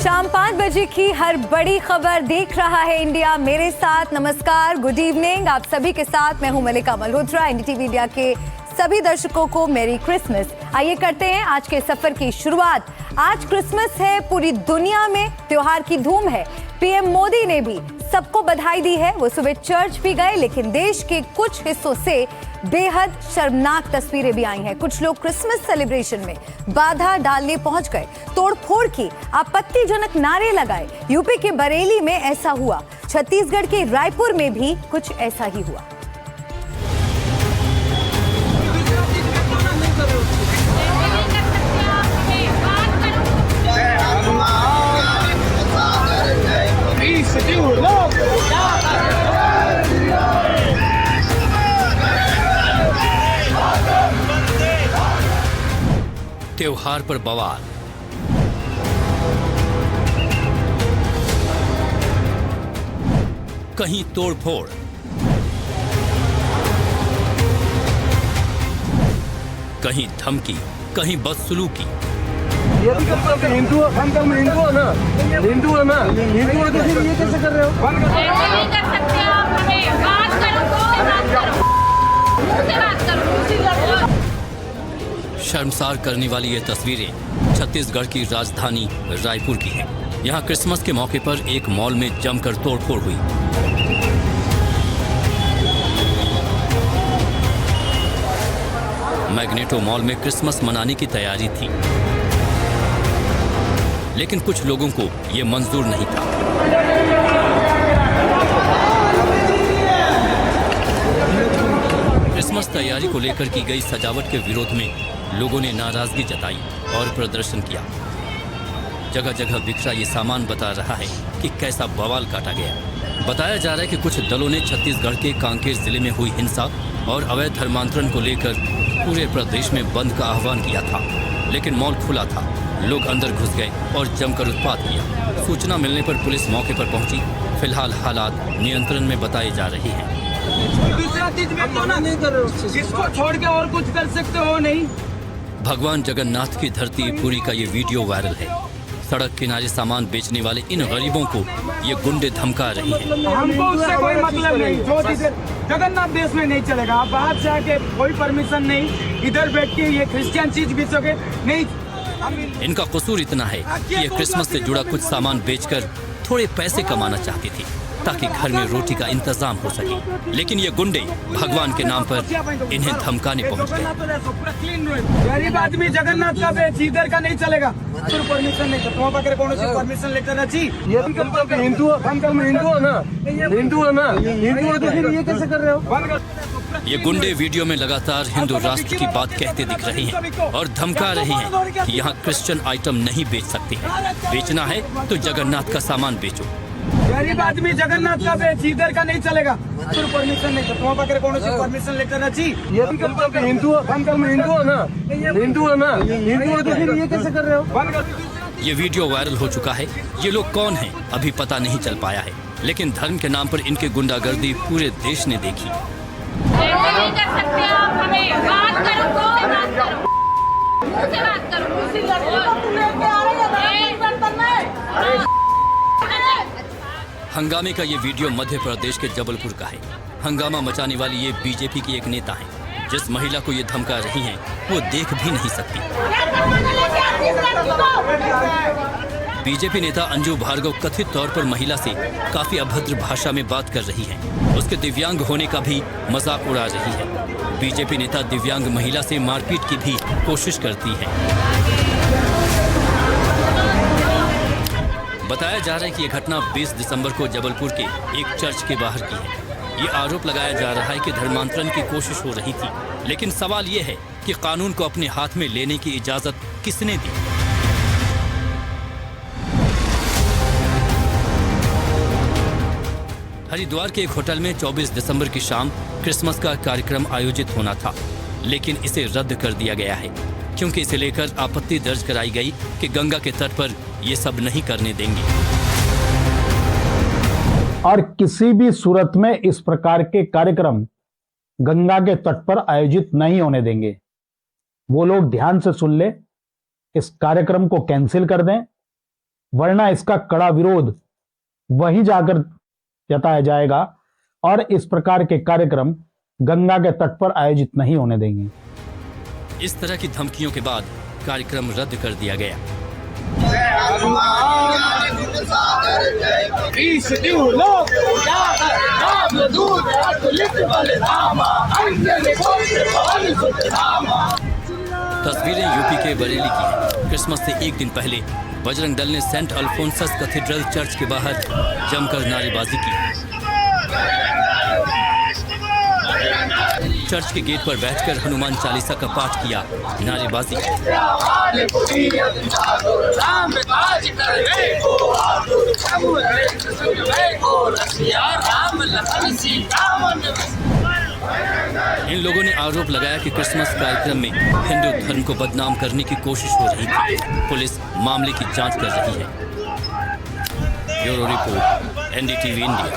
शाम 5 बजे की हर बड़ी खबर देख रहा है इंडिया मेरे साथ। नमस्कार, गुड इवनिंग। आप सभी के साथ मैं हूं मलिका मल्होत्रा। एनडीटीवी इंडिया के सभी दर्शकों को मेरी क्रिसमस। आइए करते हैं आज के सफर की शुरुआत। आज क्रिसमस है, पूरी दुनिया में त्योहार की धूम है। पीएम मोदी ने भी सबको बधाई दी है। वो सुबह चर्च भी गए, लेकिन देश के कुछ हिस्सों से बेहद शर्मनाक तस्वीरें भी आई हैं। कुछ लोग क्रिसमस सेलिब्रेशन में बाधा डालने पहुंच गए, तोड़फोड़ की, आपत्तिजनक नारे लगाए। यूपी के बरेली में ऐसा हुआ, छत्तीसगढ़ के रायपुर में भी कुछ ऐसा ही हुआ। त्योहार पर बवाल, कहीं तोड़फोड़, कहीं धमकी, कहीं बदसलूकी। ये भी करते हैं हिंदू, हम हिंदू है ना, हिंदू है ना, हिंदू है तो फिर ये कैसे कर रहे हो? ऐसे नहीं कर सकते आप, हमें बात करो तो बात करो, मुझसे बात करो। शर्मसार करने वाली ये तस्वीरें छत्तीसगढ़ की राजधानी रायपुर की हैं। यहाँ क्रिसमस के मौके पर एक मॉल में जमकर तोड़फोड़ हुई। मैग्नेटो मॉल में क्रिसमस मनाने की तैयारी थी, लेकिन कुछ लोगों को यह मंजूर नहीं था। क्रिसमस तैयारी को लेकर की गई सजावट के विरोध में लोगों ने नाराजगी जताई और प्रदर्शन किया। जगह जगह बिखरा ये सामान बता रहा है कि कैसा बवाल काटा गया। बताया जा रहा है कि कुछ दलों ने छत्तीसगढ़ के कांकेर जिले में हुई हिंसा और अवैध धर्मांतरण को लेकर पूरे प्रदेश में बंद का आह्वान किया था, लेकिन मॉल खुला था। लोग अंदर घुस गए और जमकर उत्पात किया। सूचना मिलने पर पुलिस मौके पर पहुंची। फिलहाल हालात नियंत्रण में बताए जा रहे हैं। दूसरा चीज में तो ना नहीं कर रहे हो, जिसको छोड़ के और कुछ कर सकते हो नहीं। भगवान जगन्नाथ की धरती पुरी का ये वीडियो वायरल है। सड़क किनारे सामान बेचने वाले इन गरीबों को ये गुंडे धमका रही हैं। हमको उससे कोई मतलब नहीं। जो चीजें जगन्नाथ देश में नहीं चलेगा। आप बाहर से आके कोई परमिशन नहीं, इधर बैठ के ये क्रिश्चियन चीज बेचोगे नहीं। इनका कसूर इतना है कि ये क्रिसमस से जुड़ा कुछ सामान बेचकर थोड़े पैसे कमाना चाहती थी, ताकि घर में रोटी का इंतजाम हो सके। लेकिन ये गुंडे भगवान के नाम पर इन्हें धमकाने पहुंच गए। गरीब आदमी जगन्नाथ का बेच, इधर का नहीं चलेगा। परमिशन नहीं तो परमिशन लेकर ये भी करते हैं हिंदू, हम हिंदू है ना, हिंदू है ना, हिंदू है तो फिर ये कैसे कर रहे हो? ये गुंडे वीडियो में लगातार हिंदू राष्ट्र की बात कहते दिख रहे हैं और धमका रहे हैं कि यहाँ क्रिश्चियन आइटम नहीं बेच सकते। बेचना है तो जगन्नाथ का सामान बेचो। गरीब आदमी जगन्नाथ का बेच, इधर का नहीं चलेगा। परमिशन नहीं तो परमिशन लेकर ये भी करते हैं हिंदू, हम हिंदू है ना, हिंदू है ना, हिंदू है तो फिर ये कैसे कर रहे हो? ये वीडियो वायरल हो चुका है। ये लोग कौन हैं अभी पता नहीं चल पाया है, लेकिन धर्म के नाम पर इनकी गुंडागर्दी पूरे देश ने देखी। ऐसे नहीं कर सकते आप, हमें बात करो तो बात करो, मुझसे बात करो। हंगामे का ये वीडियो मध्य प्रदेश के जबलपुर का है। हंगामा मचाने वाली ये बीजेपी की एक नेता है। जिस महिला को ये धमका रही हैं, वो देख भी नहीं सकती। बीजेपी नेता अंजू भार्गव कथित तौर पर महिला से काफी अभद्र भाषा में बात कर रही है। उसके दिव्यांग होने का भी मजाक उड़ा रही है। बीजेपी नेता दिव्यांग महिला से मारपीट की भी कोशिश करती है। बताया जा रहा है कि यह घटना 20 दिसंबर को जबलपुर के एक चर्च के बाहर की है। ये आरोप लगाया जा रहा है कि धर्मांतरण की कोशिश हो रही थी, लेकिन सवाल ये है कि कानून को अपने हाथ में लेने की इजाजत किसने दी? हरिद्वार के एक होटल में 24 दिसंबर की शाम क्रिसमस का कार्यक्रम आयोजित होना था, लेकिन इसे रद्द कर दिया गया है, क्योंकि इसे लेकर आपत्ति दर्ज कराई गई कि गंगा के तट पर ये सब नहीं करने देंगे। और किसी भी सूरत में इस प्रकार के कार्यक्रम गंगा के तट पर आयोजित नहीं होने देंगे। वो लोग ध्यान से सुन ले, इस कार्यक्रम को कैंसिल कर दें। वरना इसका कड़ा विरोध वहीं जाकर जताया जाएगा और इस प्रकार के कार्यक्रम गंगा के तट पर आयोजित नहीं होने देंगे। इस तरह की धमकियों के बाद कार्यक्रम रद्द कर दिया गया। तस्वीरें यूपी के बरेली की हैं। क्रिसमस से एक दिन पहले बजरंग दल ने सेंट अल्फोंसस कैथेड्रल चर्च के बाहर जमकर नारेबाजी की। चर्च के गेट पर बैठकर हनुमान चालीसा का पाठ किया, नारेबाजी इन लोगों ने आरोप लगाया कि क्रिसमस कार्यक्रम में हिंदू धर्म को बदनाम करने की कोशिश हो रही थी। पुलिस मामले की जांच कर रही है। Bureau report, NDTV India.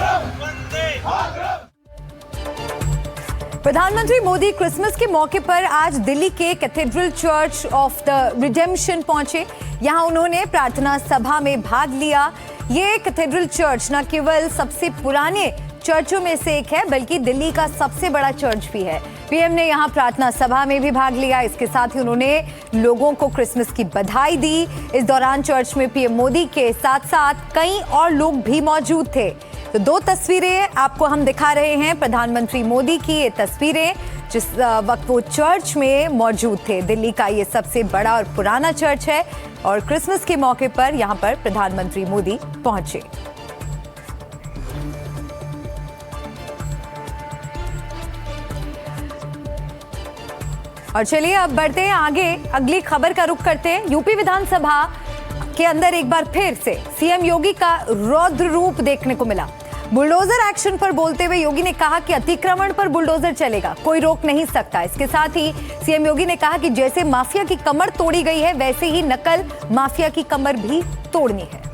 प्रधानमंत्री मोदी क्रिसमस के मौके पर आज दिल्ली के cathedral church of the redemption पहुंचे। यहां उन्होंने प्रार्थना सभा में भाग लिया। ये कैथेड्रल चर्च न केवल सबसे पुराने चर्चों में से एक है, बल्कि दिल्ली का सबसे बड़ा चर्च भी है। पीएम ने यहां प्रार्थना सभा में भी भाग लिया। इसके साथ ही उन्होंने लोगों को क्रिसमस की बधाई दी। इस दौरान चर्च में पीएम मोदी के साथ साथ कई और लोग भी मौजूद थे। तो दो तस्वीरें आपको हम दिखा रहे हैं प्रधानमंत्री मोदी की। ये तस्वीरें जिस वक्त वो चर्च में मौजूद थे। दिल्ली का ये सबसे बड़ा और पुराना चर्च है और क्रिसमस के मौके पर यहाँ पर प्रधानमंत्री मोदी पहुंचे। और चलिए अब बढ़ते हैं आगे, अगली खबर का रुख करते हैं। यूपी विधानसभा के अंदर एक बार फिर से सीएम योगी का रौद्र रूप देखने को मिला। बुलडोजर एक्शन पर बोलते हुए योगी ने कहा कि अतिक्रमण पर बुलडोजर चलेगा, कोई रोक नहीं सकता। इसके साथ ही सीएम योगी ने कहा कि जैसे माफिया की कमर तोड़ी गई है, वैसे ही नकल माफिया की कमर भी तोड़नी है।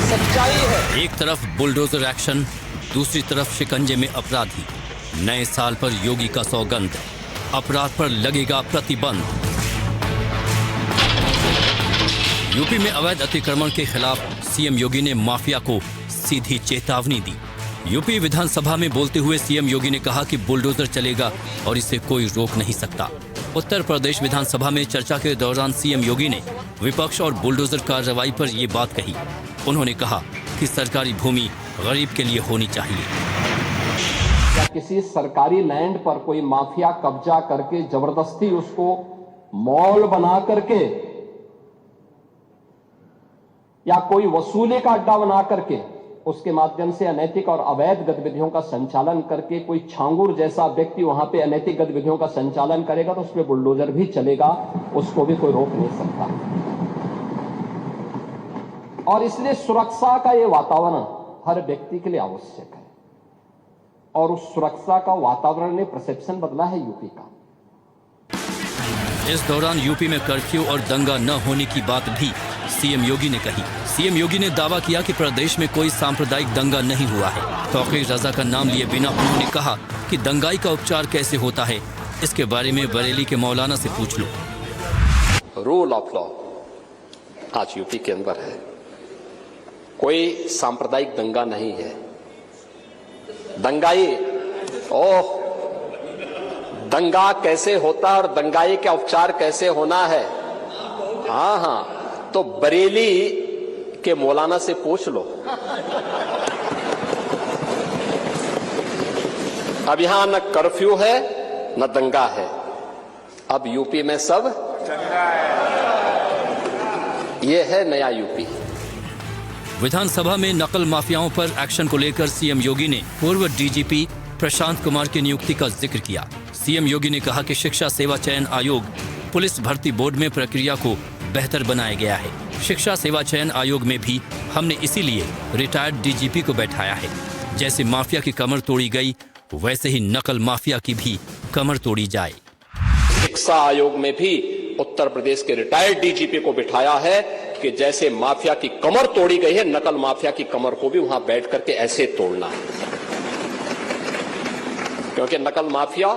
सच्चाई है। एक तरफ बुलडोजर एक्शन, दूसरी तरफ शिकंजे में अपराधी। नए साल पर योगी का सौगंध, अपराध पर लगेगा प्रतिबंध। यूपी में अवैध अतिक्रमण के खिलाफ सीएम योगी ने माफिया को सीधी चेतावनी दी। यूपी विधानसभा में बोलते हुए सीएम योगी ने कहा कि बुलडोजर चलेगा और इसे कोई रोक नहीं सकता। उत्तर प्रदेश विधानसभा में चर्चा के दौरान सीएम योगी ने विपक्ष और बुलडोजर कार्रवाई पर ये बात कही। उन्होंने कहा कि सरकारी भूमि गरीब के लिए होनी चाहिए। या किसी सरकारी लैंड पर कोई माफिया कब्जा करके जबरदस्ती उसको मॉल बना करके या कोई वसूली का अड्डा बना करके उसके माध्यम से अनैतिक और अवैध गतिविधियों का संचालन करके कोई छांगुर जैसा व्यक्ति वहां पे अनैतिक गतिविधियों का संचालन करेगा तो उस पर बुलडोजर भी चलेगा, उसको भी कोई रोक नहीं सकता। और इसलिए सुरक्षा का ये वातावरण हर व्यक्ति के लिए आवश्यक है और उस सुरक्षा का वातावरण ने परसेप्शन बदला है यूपी का। इस दौरान यूपी में कर्फ्यू और दंगा न होने की बात भी सीएम योगी ने कही। सीएम योगी ने दावा किया कि प्रदेश में कोई सांप्रदायिक दंगा नहीं हुआ है। तौकीर रजा का नाम लिए बिना उन्होंने कहा कि दंगाई का उपचार कैसे होता है, इसके बारे में बरेली के मौलाना से पूछ लो। रूल ऑफ लॉ आज यूपी के अंदर है, कोई सांप्रदायिक दंगा नहीं है। दंगाई दंगा कैसे होता है और दंगाई का उपचार कैसे होना है, हाँ तो बरेली के मौलाना से पूछ लो। अब यहां न कर्फ्यू है न दंगा है, अब यूपी में सब ये है नया यूपी। विधानसभा में नकल माफियाओं पर एक्शन को लेकर सीएम योगी ने पूर्व डीजीपी प्रशांत कुमार की नियुक्ति का जिक्र किया। सीएम योगी ने कहा कि शिक्षा सेवा चयन आयोग, पुलिस भर्ती बोर्ड में प्रक्रिया को बेहतर बनाया गया है। शिक्षा सेवा चयन आयोग में भी हमने इसीलिए रिटायर्ड डीजीपी को बैठाया है। जैसे माफिया की कमर तोड़ी गई, वैसे ही नकल माफिया की भी कमर तोड़ी जाए। शिक्षा आयोग में भी उत्तर प्रदेश के रिटायर्ड डीजीपी को बिठाया है कि जैसे माफिया की कमर तोड़ी गई है, नकल माफिया की कमर को भी वहां बैठ करके ऐसे तोड़ना है। क्योंकि नकल माफिया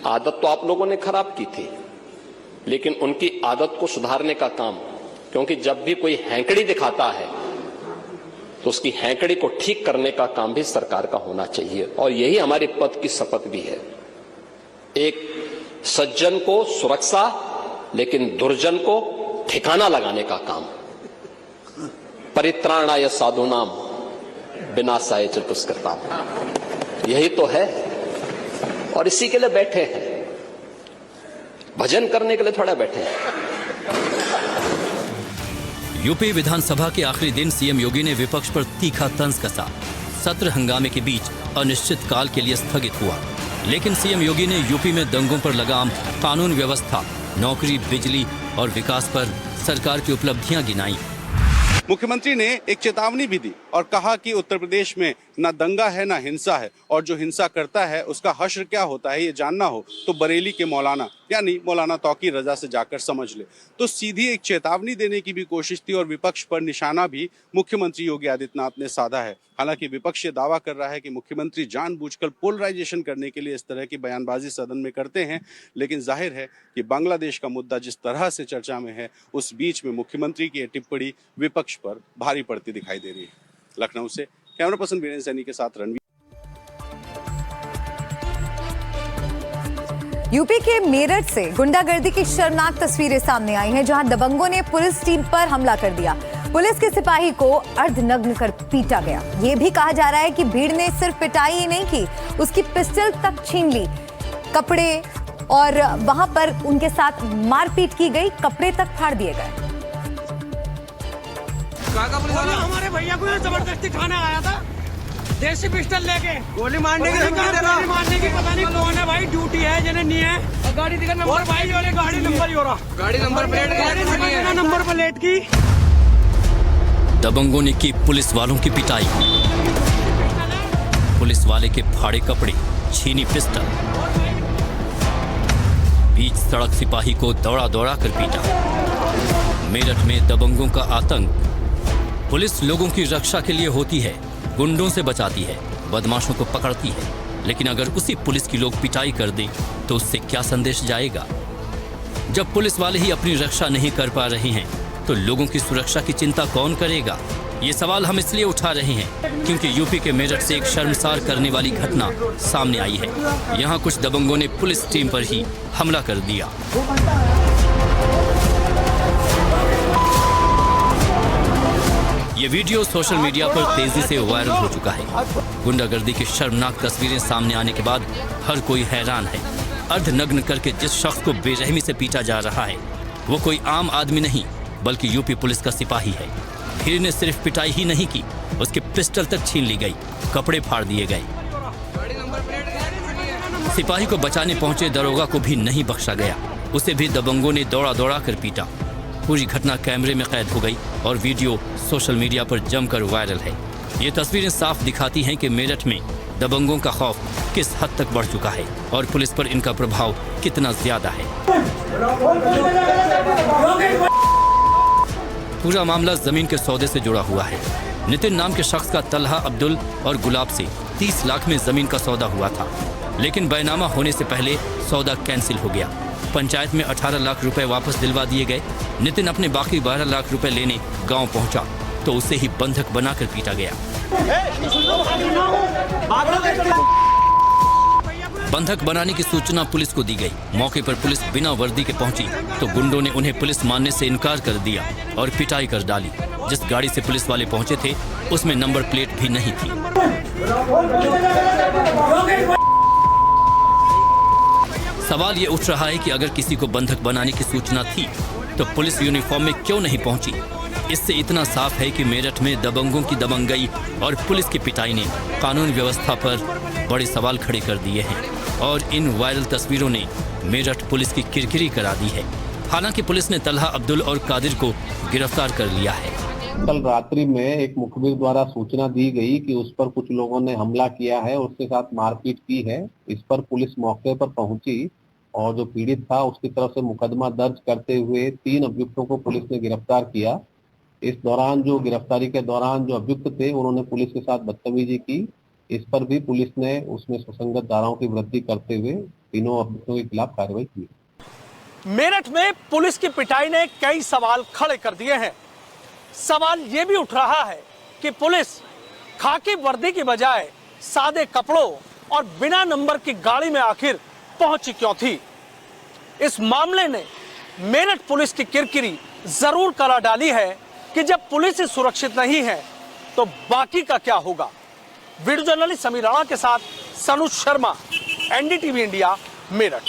आदत तो आप लोगों ने खराब की थी, लेकिन उनकी आदत को सुधारने का काम, क्योंकि जब भी कोई हैंकड़ी दिखाता है तो उसकी हैंकड़ी को ठीक करने का काम भी सरकार का होना चाहिए। और यही हमारे पद की शपथ भी है। एक सज्जन को सुरक्षा, लेकिन दुर्जन को ठिकाना लगाने का काम। परित्राणाय साधूनाम विनाशाय च दुष्कृताम, यही तो है। और इसी के लिए बैठे हैं, भजन करने के लिए थोड़ा बैठे हैं। यूपी विधानसभा के आखिरी दिन सीएम योगी ने विपक्ष पर तीखा तंज कसा। सत्र हंगामे के बीच अनिश्चित काल के लिए स्थगित हुआ, लेकिन सीएम योगी ने यूपी में दंगों पर लगाम, कानून व्यवस्था, नौकरी, बिजली और विकास पर सरकार की उपलब्धियां गिनाई। मुख्यमंत्री ने एक चेतावनी भी दी और कहा कि उत्तर प्रदेश में न दंगा है न हिंसा है, और जो हिंसा करता है उसका हश्र क्या होता है ये जानना हो तो बरेली के मौलाना यानी मौलाना तौकीर रजा से जाकर समझ ले। तो सीधी एक चेतावनी देने की भी कोशिश थी और विपक्ष पर निशाना भी मुख्यमंत्री योगी आदित्यनाथ ने साधा है। हालांकि विपक्ष ये दावा कर रहा है कि मुख्यमंत्री जानबूझकर पोलराइजेशन करने के लिए इस तरह की बयानबाजी सदन में करते हैं, लेकिन जाहिर है कि बांग्लादेश का मुद्दा जिस तरह से चर्चा में है, उस बीच में मुख्यमंत्री की टिप्पणी विपक्ष पर भारी पड़ती दिखाई दे रही है। लखनऊ से कैमरा पर्सन वीरेंद्र सैनी के साथ रणवीर। यूपी के मेरठ से गुंडागर्दी की शर्मनाक तस्वीरें सामने आई हैं, जहां दबंगों ने पुलिस टीम पर हमला कर दिया। पुलिस के सिपाही को अर्धनग्न कर पीटा गया। ये भी कहा जा रहा है कि भीड़ ने सिर्फ पिटाई ही नहीं की, उसकी पिस्टल तक छीन ली, कपड़े, और वहां पर उनके साथ मारपीट की गई, कपड़े तक फाड़ दिए गए। हमारे भैया को जबरदस्ती खाना आया था, देसी पिस्टल लेके गोली मारने की पता नहीं कौन है भाई, ड्यूटी है जिन्हें नहीं है। गाड़ी दिखा नंबर भाई, और गाड़ी नंबर ही हो रहा, गाड़ी नंबर प्लेट नंबर प्लेट की। दबंगों ने की पुलिस वालों की पिटाई, पुलिस वाले के फाड़े कपड़े, छीनी पिस्टल, बीच सड़क सिपाही को दौड़ा दौड़ा कर पीटा। मेरठ में दबंगों का आतंक। पुलिस लोगों की रक्षा के लिए होती है, गुंडों से बचाती है, बदमाशों को पकड़ती है, लेकिन अगर उसी पुलिस की लोग पिटाई कर दें तो उससे क्या संदेश जाएगा? जब पुलिस वाले ही अपनी रक्षा नहीं कर पा रहे हैं तो लोगों की सुरक्षा की चिंता कौन करेगा? ये सवाल हम इसलिए उठा रहे हैं क्योंकि यूपी के मेरठ से एक शर्मसार करने वाली घटना सामने आई है। यहाँ कुछ दबंगों ने पुलिस टीम पर ही हमला कर दिया। ये वीडियो सोशल मीडिया पर तेजी से वायरल हो चुका है। गुंडागर्दी की शर्मनाक तस्वीरें सामने आने के बाद हर कोई हैरान है। अर्धनग्न करके जिस शख्स को बेरहमी से पीटा जा रहा है वो कोई आम आदमी नहीं बल्कि यूपी पुलिस का सिपाही है। भीड़ ने सिर्फ पिटाई ही नहीं की, उसके पिस्टल तक छीन ली गई, कपड़े फाड़ दिए गए। सिपाही को बचाने पहुंचे दरोगा को भी नहीं बख्शा गया, उसे भी दबंगों ने दौड़ा दौड़ा कर पीटा। पूरी घटना कैमरे में कैद हो गई और वीडियो सोशल मीडिया पर जमकर वायरल है। ये तस्वीरें साफ दिखाती हैं कि मेरठ में दबंगों का खौफ किस हद तक बढ़ चुका है और पुलिस पर इनका प्रभाव कितना ज्यादा है। पूरा मामला जमीन के सौदे से जुड़ा हुआ है। नितिन नाम के शख्स का तलहा अब्दुल और गुलाब से 30 लाख में जमीन का सौदा हुआ था, लेकिन बैनामा होने से पहले सौदा कैंसिल हो गया। पंचायत में 18 लाख रुपए वापस दिलवा दिए गए। नितिन अपने बाकी 12 लाख रुपए लेने गांव पहुंचा तो उसे ही बंधक बनाकर पीटा गया। बंधक बनाने की सूचना पुलिस को दी गई। मौके पर पुलिस बिना वर्दी के पहुंची तो गुंडों ने उन्हें पुलिस मानने से इनकार कर दिया और पिटाई कर डाली। जिस गाड़ी से पुलिस वाले पहुंचे थे उसमें नंबर प्लेट भी नहीं थी। सवाल ये उठ रहा है कि अगर किसी को बंधक बनाने की सूचना थी तो पुलिस यूनिफॉर्म में क्यों नहीं पहुंची? इससे इतना साफ है कि मेरठ में दबंगों की दबंगई और पुलिस की पिटाई ने कानून व्यवस्था पर बड़े सवाल खड़े कर दिए हैं और इन वायरल तस्वीरों ने मेरठ पुलिस की किरकिरी करा दी है। हालांकि पुलिस ने तलहा अब्दुल और कादिर को गिरफ्तार कर लिया है। कल रात्रि में एक मुखबिर द्वारा सूचना दी गई कि उस पर कुछ लोगों ने हमला किया है, उसके साथ मारपीट की है। इस पर पुलिस मौके पर पहुंची और जो पीड़ित था उसकी तरफ से मुकदमा दर्ज करते हुए 3 अभियुक्तों को पुलिस ने गिरफ्तार किया। इस दौरान जो गिरफ्तारी के दौरान जो अभियुक्त थे उन्होंने पुलिस के साथ बदतमीजी की। इस पर भी पुलिस ने उसमें सुसंगत धाराओं की वृद्धि करते हुए तीनों अभियुक्तों के खिलाफ कार्रवाई की। मेरठ में पुलिस की पिटाई ने कई सवाल खड़े कर दिए हैं। सवाल ये भी उठ रहा है कि पुलिस खाकी वर्दी की बजाय सादे कपड़ों और बिना नंबर की गाड़ी में आखिर पहुंची क्यों थी। इस मामले ने मेरठ पुलिस की किरकिरी जरूर करा डाली है कि जब पुलिस ही सुरक्षित नहीं है तो बाकी का क्या होगा। वीडियो जर्नलिस्ट समीर राणा के साथ सनुज शर्मा, एनडीटीवी इंडिया, मेरठ।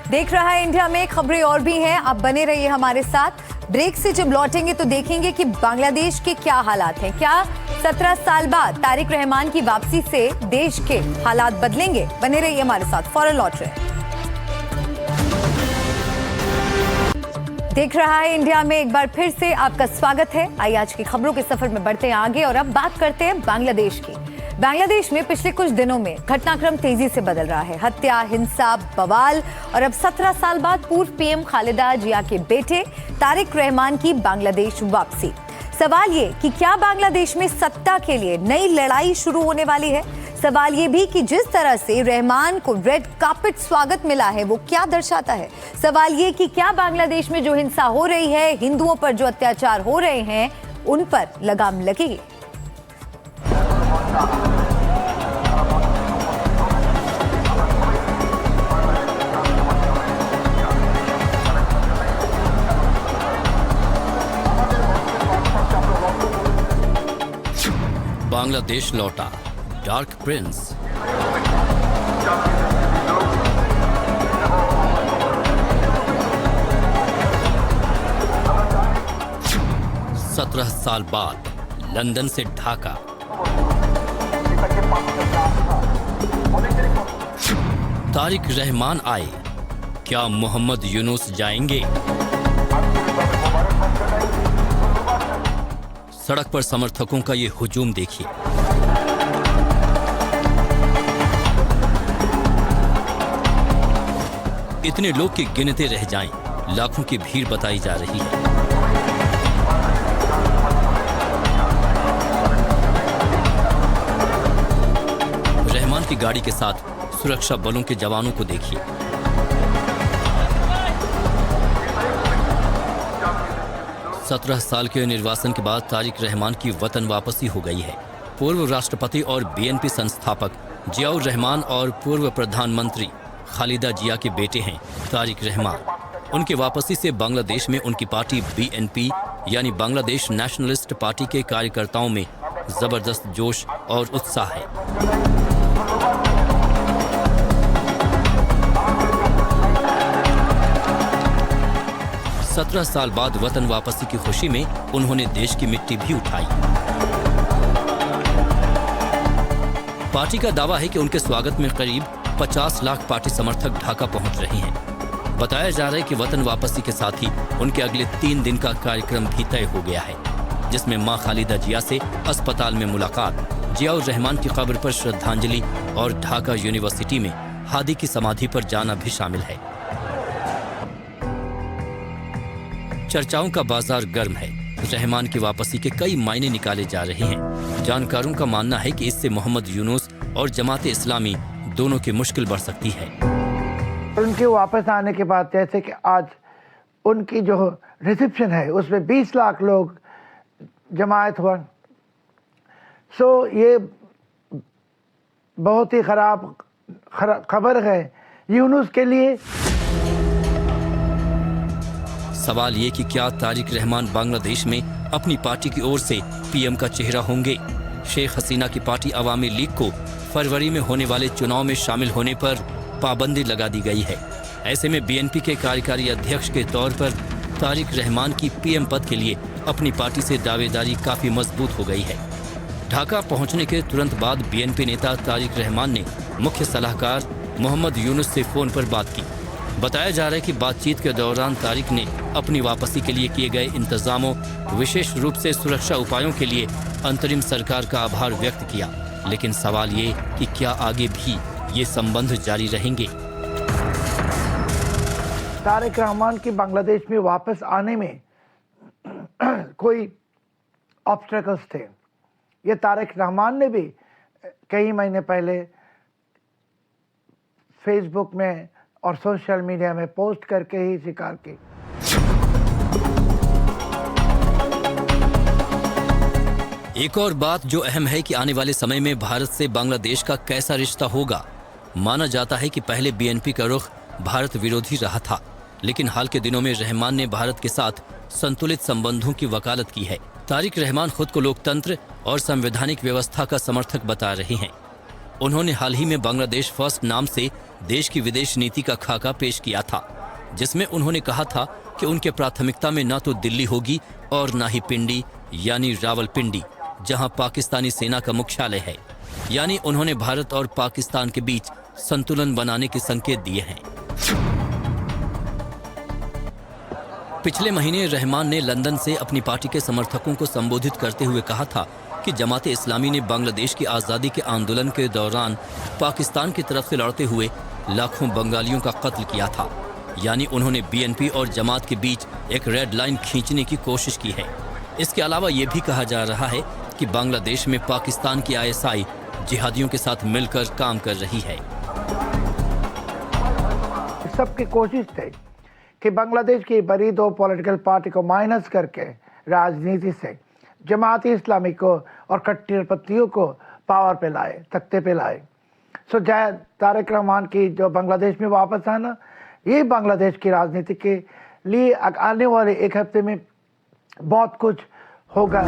देख रहा है इंडिया में खबरें और भी हैं, आप बने रहिए हमारे साथ। ब्रेक से जब लौटेंगे तो देखेंगे कि बांग्लादेश के क्या हालात हैं। क्या 17 साल बाद तारिक रहमान की वापसी से देश के हालात बदलेंगे? बने रहिए हमारे साथ, फौरन लौट रहे हैं। देख रहा है इंडिया में एक बार फिर से आपका स्वागत है। आइए आज की खबरों के सफर में बढ़ते हैं आगे और अब बात करते हैं बांग्लादेश की। बांग्लादेश में पिछले कुछ दिनों में घटनाक्रम तेजी से बदल रहा है। हत्या, हिंसा, बवाल और अब 17 साल बाद पूर्व पीएम खालिदा जिया के बेटे तारिक रहमान की बांग्लादेश वापसी। सवाल ये कि क्या बांग्लादेश में सत्ता के लिए नई लड़ाई शुरू होने वाली है? सवाल ये भी कि जिस तरह से रहमान को रेड कार्पेट स्वागत मिला है वो क्या दर्शाता है? सवाल ये कि क्या बांग्लादेश में जो हिंसा हो रही है, हिंदुओं पर जो अत्याचार हो रहे हैं, उन पर लगाम लगेगी? बांग्लादेश लौटा डार्क प्रिंस। सत्रह साल बाद लंदन से ढाका। तारिक रहमान आए, क्या मोहम्मद यूनुस जाएंगे? सड़क पर समर्थकों का ये हुजूम देखिए। इतने लोग के गिनते रह जाएं, लाखों की भीड़ बताई जा रही है। रहमान की गाड़ी के साथ सुरक्षा बलों के जवानों को देखिए। सत्रह साल के निर्वासन के बाद तारिक रहमान की वतन वापसी हो गई है। पूर्व राष्ट्रपति और बीएनपी संस्थापक जियाउर रहमान और पूर्व प्रधानमंत्री खालिदा जिया के बेटे हैं तारिक रहमान। उनकी वापसी से बांग्लादेश में उनकी पार्टी बीएनपी यानी बांग्लादेश नेशनलिस्ट पार्टी के कार्यकर्ताओं में जबरदस्त जोश और उत्साह है। सत्रह साल बाद वतन वापसी की खुशी में उन्होंने देश की मिट्टी भी उठाई। पार्टी का दावा है कि उनके स्वागत में करीब 50 लाख पार्टी समर्थक ढाका पहुंच रहे हैं। बताया जा रहा है कि वतन वापसी के साथ ही उनके अगले 3 दिन का कार्यक्रम भी तय हो गया है, जिसमें मां खालिदा जिया से अस्पताल में मुलाकात, जियाउर रहमान की कब्र पर श्रद्धांजलि और ढाका यूनिवर्सिटी में हादी की समाधि पर जाना भी शामिल है। चर्चाओं का बाजार गर्म है। रहमान की वापसी के कई मायने निकाले जा रहे हैं। जानकारों का मानना है कि इससे मोहम्मद यूनुस और जमात इस्लामी दोनों की मुश्किल बढ़ सकती है। उनके वापस आने के बाद जैसे कि आज उनकी जो रिसेप्शन है उसमें 20 लाख लोग जमायत हुआ, सो ये बहुत ही खराब खबर है यूनुस के लिए। सवाल ये कि क्या तारिक रहमान बांग्लादेश में अपनी पार्टी की ओर से पीएम का चेहरा होंगे? शेख हसीना की पार्टी अवामी लीग को फरवरी में होने वाले चुनाव में शामिल होने पर पाबंदी लगा दी गई है। ऐसे में बीएनपी के कार्यकारी अध्यक्ष के तौर पर तारिक रहमान की पीएम पद के लिए अपनी पार्टी से दावेदारी काफी मजबूत हो गई है। ढाका पहुंचने के तुरंत बाद बीएनपी नेता तारिक रहमान ने मुख्य सलाहकार मोहम्मद यूनुस से फोन पर बात की। बताया जा रहा है कि बातचीत के दौरान तारिक ने अपनी वापसी के लिए किए गए इंतजामों, विशेष रूप से सुरक्षा उपायों के लिए अंतरिम सरकार का आभार व्यक्त किया। लेकिन सवाल ये कि क्या आगे भी ये संबंध जारी रहेंगे। तारिक रहमान की बांग्लादेश में वापस आने में कोई ऑब्स्टेकल्स थे। ये तारिक रहमान ने भी कई महीने पहले फेसबुक में और सोशल मीडिया में पोस्ट करके ही स्वीकार की। एक और बात जो अहम है कि आने वाले समय में भारत से बांग्लादेश का कैसा रिश्ता होगा। माना जाता है कि पहले बीएनपी का रुख भारत विरोधी रहा था, लेकिन हाल के दिनों में रहमान ने भारत के साथ संतुलित संबंधों की वकालत की है। तारिक रहमान खुद को लोकतंत्र और संवैधानिक व्यवस्था का समर्थक बता रहे हैं। उन्होंने हाल ही में बांग्लादेश फर्स्ट नाम से देश की विदेश नीति का खाका पेश किया था, जिसमें उन्होंने कहा था कि उनके प्राथमिकता में न तो दिल्ली होगी और न ही पिंडी यानी रावलपिंडी, जहां पाकिस्तानी सेना का मुख्यालय है। यानी उन्होंने भारत और पाकिस्तान के बीच संतुलन बनाने के संकेत दिए हैं। पिछले महीने रहमान ने लंदन से अपनी पार्टी के समर्थकों को संबोधित करते हुए कहा था कि जमाते इस्लामी ने बांग्लादेश की आज़ादी के आंदोलन के दौरान पाकिस्तान की तरफ से लड़ते हुए लाखों बंगालियों का कत्ल किया था। यानी उन्होंने बीएनपी और जमात के बीच एक रेड लाइन खींचने की कोशिश की है। इसके अलावा ये भी कहा जा रहा है कि बांग्लादेश में पाकिस्तान की आईएसआई जिहादियों के साथ मिलकर काम कर रही है। सबकी कोशिश थी कि बांग्लादेश की बड़ी दो पॉलिटिकल पार्टी को माइनस करके राजनीति से जमाती इस्लामी को और कट्टरपंथियों को पावर पे लाए, तख्ते पे लाए। सो जय तारिक रहमान की जो बांग्लादेश में वापस आना, ये बांग्लादेश की राजनीति के लिए आने वाले एक हफ्ते में बहुत कुछ होगा।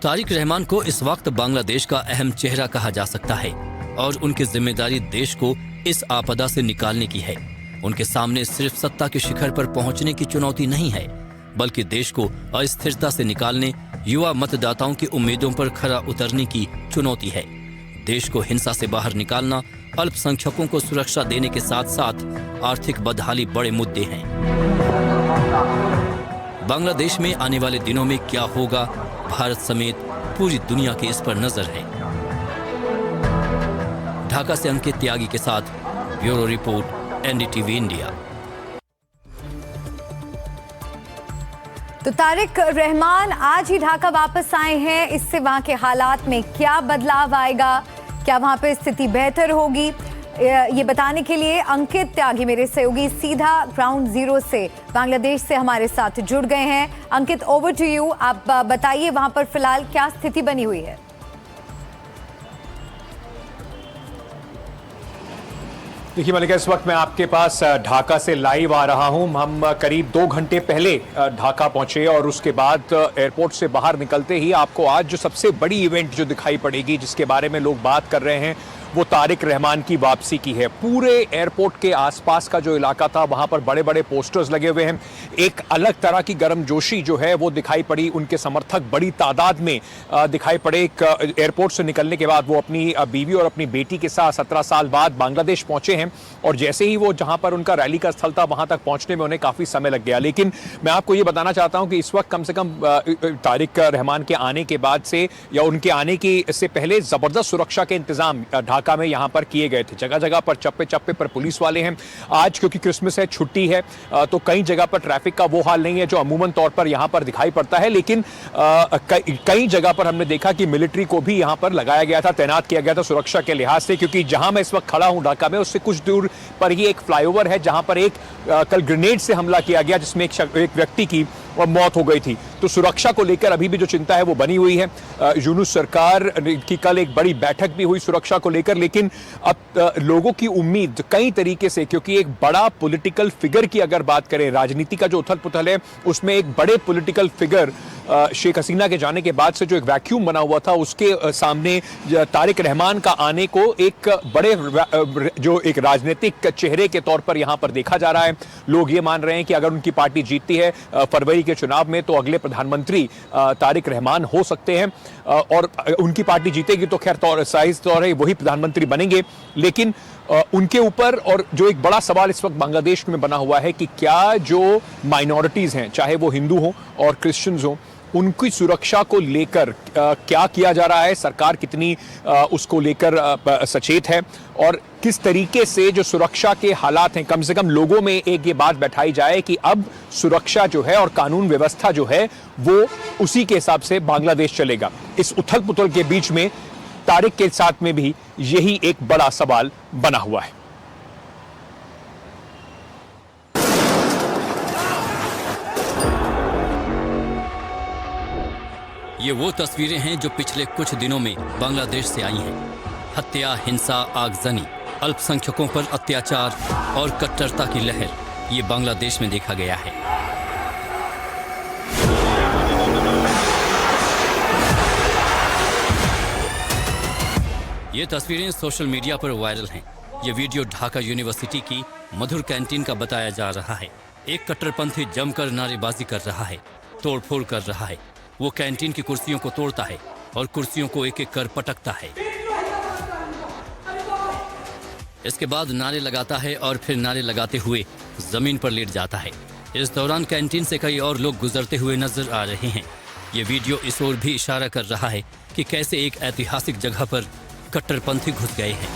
तारिक रहमान को इस वक्त बांग्लादेश का अहम चेहरा कहा जा सकता है और उनकी जिम्मेदारी देश को इस आपदा से निकालने की है। उनके सामने सिर्फ सत्ता के शिखर पर पहुंचने की चुनौती नहीं है, बल्कि देश को अस्थिरता से निकालने, युवा मतदाताओं की उम्मीदों पर खरा उतरने की चुनौती है। देश को हिंसा से बाहर निकालना, अल्पसंख्यकों को सुरक्षा देने के साथ साथ आर्थिक बदहाली बड़े मुद्दे हैं। बांग्लादेश में आने वाले दिनों में क्या होगा, भारत समेत पूरी दुनिया की इस पर नजर है। ढाका से अंकित त्यागी के साथ ब्यूरो रिपोर्ट, एनडीटीवी इंडिया। तो तारिक रहमान आज ही ढाका वापस आए हैं। इससे वहां के हालात में क्या बदलाव आएगा, क्या वहां पे स्थिति बेहतर होगी, ये बताने के लिए अंकित त्यागी मेरे सहयोगी सीधा ग्राउंड जीरो से बांग्लादेश से हमारे साथ जुड़ गए हैं। अंकित, ओवर टू यू। आप बताइए वहां पर फिलहाल क्या स्थिति बनी हुई है। देखिए मलिका, इस वक्त मैं आपके पास ढाका से लाइव आ रहा हूं। हम करीब 2 घंटे पहले ढाका पहुंचे और उसके बाद एयरपोर्ट से बाहर निकलते ही आपको आज जो सबसे बड़ी इवेंट जो दिखाई पड़ेगी, जिसके बारे में लोग बात कर रहे हैं, वो तारिक रहमान की वापसी की है। पूरे एयरपोर्ट के आसपास का जो इलाका था, वहां पर बड़े बड़े पोस्टर्स लगे हुए हैं। एक अलग तरह की गर्मजोशी जो है वो दिखाई पड़ी। उनके समर्थक बड़ी तादाद में दिखाई पड़े। एयरपोर्ट से निकलने के बाद वो अपनी बीवी और अपनी बेटी के साथ 17 साल बाद बांग्लादेश पहुंचे हैं और जैसे ही वो जहां पर उनका रैली का स्थल था, वहां तक पहुंचने में उन्हें काफी समय लग गया। लेकिन मैं आपको ये बताना चाहता हूं कि इस वक्त कम से कम तारिक रहमान के आने के बाद से या उनके आने की से पहले जबरदस्त सुरक्षा के इंतजाम ढाका में यहां पर किए गए थे। जगह जगह पर चप्पे चप्पे पर पुलिस वाले हैं। आज क्योंकि क्रिसमस है, छुट्टी है, तो कई जगह पर ट्रैफिक का वो हाल नहीं है जो अमूमन तौर पर यहां पर दिखाई पड़ता है। लेकिन कई जगह पर हमने देखा कि मिलिट्री को भी यहां पर लगाया गया था, तैनात किया गया था सुरक्षा के लिहाज से। क्योंकि जहां मैं इस वक्त खड़ा हूं ढाका में, उससे कुछ दूर पर ही एक फ्लाईओवर है जहां पर एक कल ग्रेनेड से हमला किया गया, जिसमें एक व्यक्ति की मौत हो गई थी। तो सुरक्षा को लेकर अभी भी जो चिंता है वो बनी हुई है। यूनुस सरकार की कल एक बड़ी बैठक भी हुई सुरक्षा को लेकर, लेकिन अब लोगों की उम्मीद कई तरीके से, क्योंकि एक बड़ा पॉलिटिकल फिगर की अगर बात करें, राजनीति का जो उथल पुथल है उसमें एक बड़े पॉलिटिकल फिगर शेख हसीना के जाने के बाद से जो एक वैक्यूम बना हुआ था, उसके सामने तारिक रहमान का आने को एक बड़े जो एक राजनीतिक चेहरे के तौर पर यहां पर देखा जा रहा है। लोग ये मान रहे हैं कि अगर उनकी पार्टी जीतती है फरवरी के चुनाव में, तो अगले प्रधानमंत्री तारिक रहमान हो सकते हैं और उनकी पार्टी जीतेगी तो खैर साइज तौर है वही प्रधानमंत्री बनेंगे। लेकिन उनके ऊपर और जो एक बड़ा सवाल इस वक्त बांग्लादेश में बना हुआ है कि क्या जो माइनॉरिटीज हैं, चाहे वो हिंदू हो और क्रिश्चियंस हो, उनकी सुरक्षा को लेकर क्या किया जा रहा है, सरकार कितनी उसको लेकर सचेत है और किस तरीके से जो सुरक्षा के हालात हैं, कम से कम लोगों में एक ये बात बैठाई जाए कि अब सुरक्षा जो है और कानून व्यवस्था जो है वो उसी के हिसाब से बांग्लादेश चलेगा। इस उथल पुथल के बीच में तारिक के साथ में भी यही एक बड़ा सवाल बना हुआ है। ये वो तस्वीरें हैं जो पिछले कुछ दिनों में बांग्लादेश से आई हैं। हत्या, हिंसा, आगजनी, अल्पसंख्यकों पर अत्याचार और कट्टरता की लहर ये बांग्लादेश में देखा गया है। ये तस्वीरें सोशल मीडिया पर वायरल हैं। ये वीडियो ढाका यूनिवर्सिटी की मधुर कैंटीन का बताया जा रहा है। एक कट्टरपंथी जमकर नारेबाजी कर रहा है, तोड़फोड़ कर रहा है। वो कैंटीन की कुर्सियों को तोड़ता है और कुर्सियों को एक एक कर पटकता है। इसके बाद नारे लगाता है और फिर नारे लगाते हुए जमीन पर लेट जाता है। इस दौरान कैंटीन से कई और लोग गुजरते हुए नजर आ रहे हैं। ये वीडियो इस ओर भी इशारा कर रहा है कि कैसे एक ऐतिहासिक जगह पर कट्टरपंथी घुस गए हैं।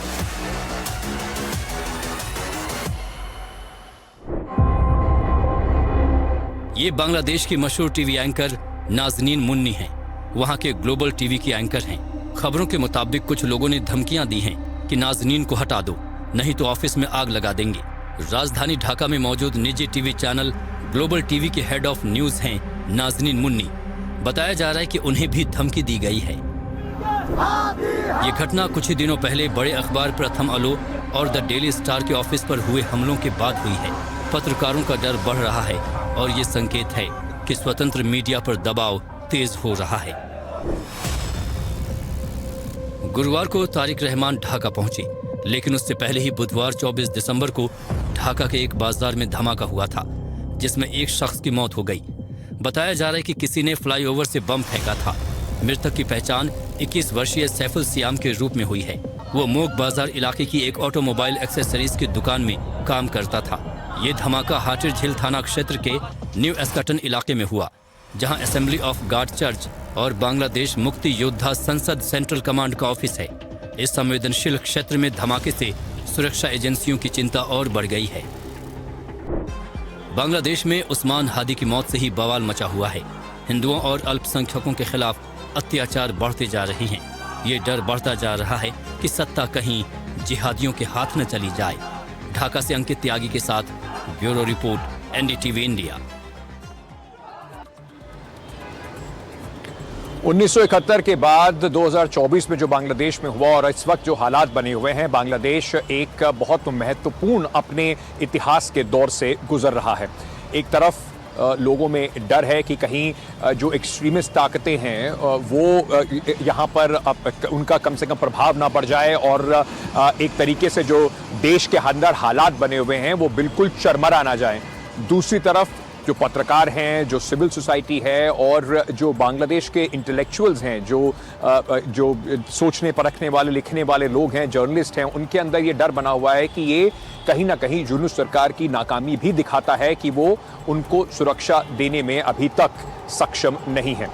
ये बांग्लादेश की मशहूर टीवी एंकर नाज़नीन मुन्नी हैं। वहां के ग्लोबल टीवी की एंकर हैं। खबरों के मुताबिक कुछ लोगों ने धमकियां दी हैं कि नाज़नीन को हटा दो, नहीं तो ऑफिस में आग लगा देंगे। राजधानी ढाका में मौजूद निजी टीवी चैनल ग्लोबल टीवी के हेड ऑफ न्यूज हैं नाज़नीन मुन्नी। बताया जा रहा है कि उन्हें भी धमकी दी गई है। ये घटना कुछ ही दिनों पहले बड़े अखबार प्रथम आलो और द डेली स्टार के ऑफिस पर हुए हमलों के बाद हुई है। पत्रकारों का डर बढ़ रहा है और ये संकेत है कि स्वतंत्र मीडिया पर दबाव तेज हो रहा है। गुरुवार को तारिक रहमान ढाका पहुंचे, लेकिन उससे पहले ही बुधवार 24 दिसंबर को ढाका के एक बाजार में धमाका हुआ था, जिसमें एक शख्स की मौत हो गई। बताया जा रहा है कि किसी ने फ्लाईओवर से बम फेंका था। मृतक की पहचान 21 वर्षीय सैफुल सियाम के रूप में हुई है। वो मोग बाजार इलाके की एक ऑटोमोबाइल एक्सेसरीज की दुकान में काम करता था। ये धमाका हाटिर झील थाना क्षेत्र के न्यू एस्कटन इलाके में हुआ, जहां असेंबली ऑफ गॉड चर्च और बांग्लादेश मुक्ति योद्धा संसद सेंट्रल कमांड का ऑफिस है। इस संवेदनशील क्षेत्र में धमाके से सुरक्षा एजेंसियों की चिंता और बढ़ गई है। बांग्लादेश में उस्मान हादी की मौत से ही बवाल मचा हुआ है। हिंदुओं और अल्पसंख्यकों के खिलाफ अत्याचार बढ़ते जा रहे हैं। ये डर बढ़ता जा रहा है कि सत्ता कहीं जिहादियों के हाथ न चली जाए। ढाका से अंकित त्यागी के साथ ब्यूरो रिपोर्ट, एनडीटीवी इंडिया। 1971 के बाद 2024 में जो बांग्लादेश में हुआ और इस वक्त जो हालात बने हुए हैं, बांग्लादेश एक बहुत महत्वपूर्ण अपने इतिहास के दौर से गुजर रहा है। एक तरफ लोगों में डर है कि कहीं जो एक्सट्रीमिस्ट ताकतें हैं वो यहाँ पर उनका कम से कम प्रभाव ना पड़ जाए और एक तरीके से जो देश के अंदर हालात बने हुए हैं वो बिल्कुल चरमरा ना जाए। दूसरी तरफ जो पत्रकार हैं, जो सिविल सोसाइटी है और जो बांग्लादेश के इंटेलेक्चुअल्स हैं, जो सोचने परखने वाले, लिखने वाले लोग हैं, जर्नलिस्ट हैं, उनके अंदर ये डर बना हुआ है कि ये कहीं ना कहीं यूनुस सरकार की नाकामी भी दिखाता है कि वो उनको सुरक्षा देने में अभी तक सक्षम नहीं है।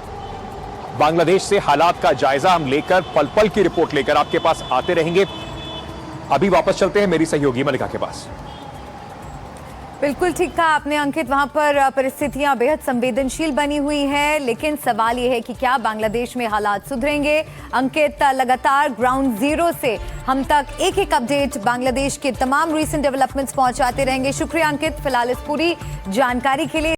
बांग्लादेश से हालात का जायजा हम लेकर पल पल की रिपोर्ट लेकर आपके पास आते रहेंगे। अभी वापस चलते हैं मेरी सहयोगी मलिका के पास। बिल्कुल ठीक कहा आपने अंकित। वहां पर परिस्थितियां बेहद संवेदनशील बनी हुई है, लेकिन सवाल यह है कि क्या बांग्लादेश में हालात सुधरेंगे। अंकित, लगातार ग्राउंड जीरो से हम तक एक एक अपडेट बांग्लादेश के तमाम रीसेंट डेवलपमेंट्स पहुंचाते रहेंगे। शुक्रिया अंकित फिलहाल इस पूरी जानकारी के लिए।